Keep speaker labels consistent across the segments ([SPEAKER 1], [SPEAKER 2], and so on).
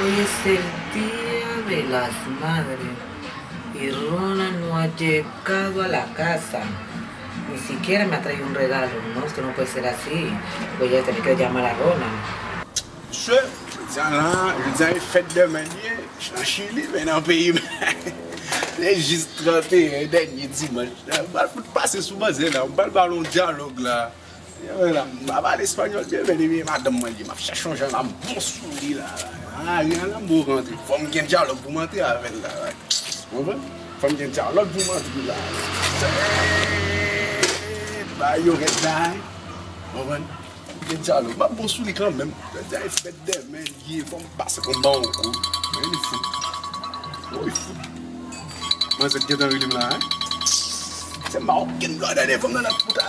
[SPEAKER 1] Hoy es el Día de las Madres y Rona no ha llegado a la casa. Ni siquiera me ha traído un regalo, ¿no? Esto no puede ser así. Voy a tener que llamar a Rona.
[SPEAKER 2] Monsieur, je dis fête de manière, en Chili, mais dans le pays. Les juste 31 dernier dimanche. Je vais passer sous ma zèle, on va parler un dialogue là. Voilà, je vais parler espagnol, bien, madame m'a dit, je vais changer un bon sourire là. Ah, il y a un amour rentré. Il faut me gagner un dialogue pour m'entrer avec là. Vous voyez? Il faut me gagner un dialogue pour m'entrer là. Bah, il y aurait ça. Vous voyez? Dialogue, pas bon sourire quand même. Je dis, fête de manière, il faut me passer comme bon coup. Mais il est fou. Oh, il est fou. Moi, c'est que dans le là, hein? C'est marrant qu'il doit aller dans la puta.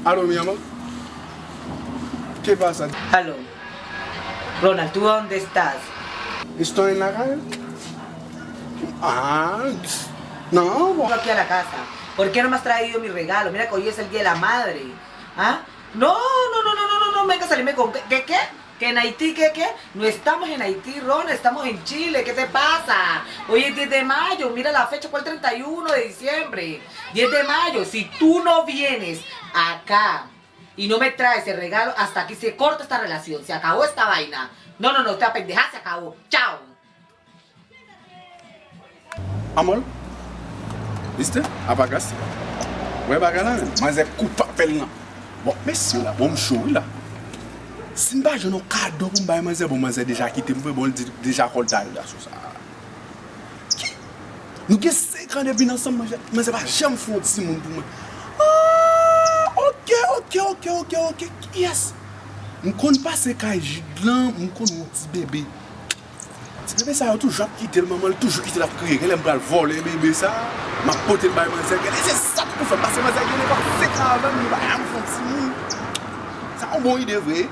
[SPEAKER 2] Allô, mi amor. ¿Qué pasa?
[SPEAKER 1] Aló. Ronald, ¿tú dónde estás?
[SPEAKER 2] ¿Estoy en la calle? Ah, no.
[SPEAKER 1] Vengo aquí a la casa. ¿Por qué no me has traído mi regalo? Mira que hoy es el Día de la Madre. ¿Ah? No, venga a salirme con... ¿Qué? ¿Que en Haití qué? No estamos en Haití, Ron, estamos en Chile. ¿Qué te pasa? Hoy es 10 de mayo, mira la fecha, fue el 31 de diciembre. 10 de mayo, si tú no vienes acá y no me traes el regalo, hasta aquí se corta esta relación, se acabó esta vaina. No, esta pendejada se acabó. Chao.
[SPEAKER 2] Amor, ¿viste? Apagaste. Voy a apagar la même. Mas é culpa papel là. Bon, monsieur là, bon show là. Si je n'ai pas de cadeau pour me dire, bon, j'ai déjà quitté, je vais déjà colter là sur ça. Nous avons 5 ans de vie ensemble, mais c'est pas jamais fou petit monde pour moi. Ah, ok. Yes. Je ne connais pas ce cas gigant, je connais mon petit bébé. Petit bébé, ça a toujours quitté le maman, toujours quitté la criée, elle aime pas le voler, bébé, ça. Ma pote, elle m'a dit, c'est ça pour faire passer ma zèle, elle n'est pas 5 ans avant, elle va me faire petit monde. Ça a une bonne idée, vrai.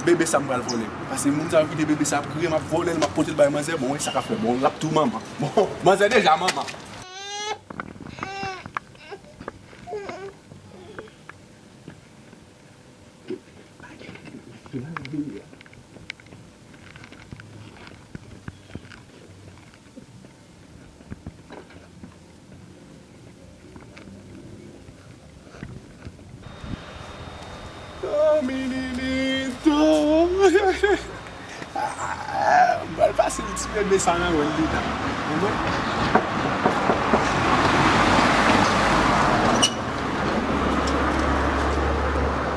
[SPEAKER 2] Bébé ça m'a volé. Parce que mon ça vu bébé ça crier m'a volé, m'a porté le bail m'a bon ça a fait bon l'a tout maman. Bon, moi c'est déjà maman. Oh meninito. Vai passer le petit bébé ça là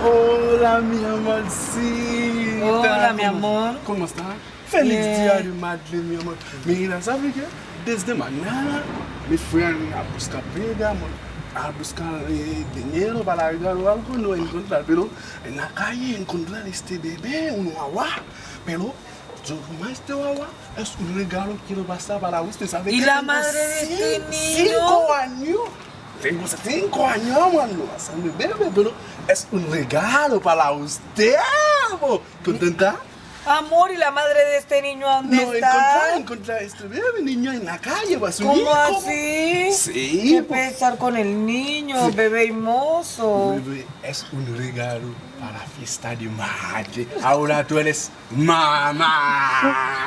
[SPEAKER 2] Hola mi amorcita.
[SPEAKER 1] Hola mi amor.
[SPEAKER 2] ¿Cómo estás? Feliz Día de Madre mi amor. Mira, ¿sabes qué? Desde mañana me fui a buscar pega, a buscar dinero para regalar algo, no encontrar, pero en la calle encontrar este bebé, un guagua, pero yo como este guagua es un regalo que quiero pasar para usted, ¿sabe?
[SPEAKER 1] ¿Y
[SPEAKER 2] que
[SPEAKER 1] la
[SPEAKER 2] tengo
[SPEAKER 1] madre de este niño?
[SPEAKER 2] 5 años. Tengo 5 años, mano, haciendo bebé, pero es un regalo para usted. ¿Contenta?
[SPEAKER 1] Amor, ¿y la madre de este niño dónde
[SPEAKER 2] No,
[SPEAKER 1] está?
[SPEAKER 2] encontrar este bebé niño en la calle, va a subir.
[SPEAKER 1] ¿Cómo así?
[SPEAKER 2] Sí.
[SPEAKER 1] ¿Qué pesar con el niño,
[SPEAKER 2] Sí.
[SPEAKER 1] bebé hermoso?
[SPEAKER 2] Bebé, es un regalo para la fiesta de madre. Ahora tú eres mamá.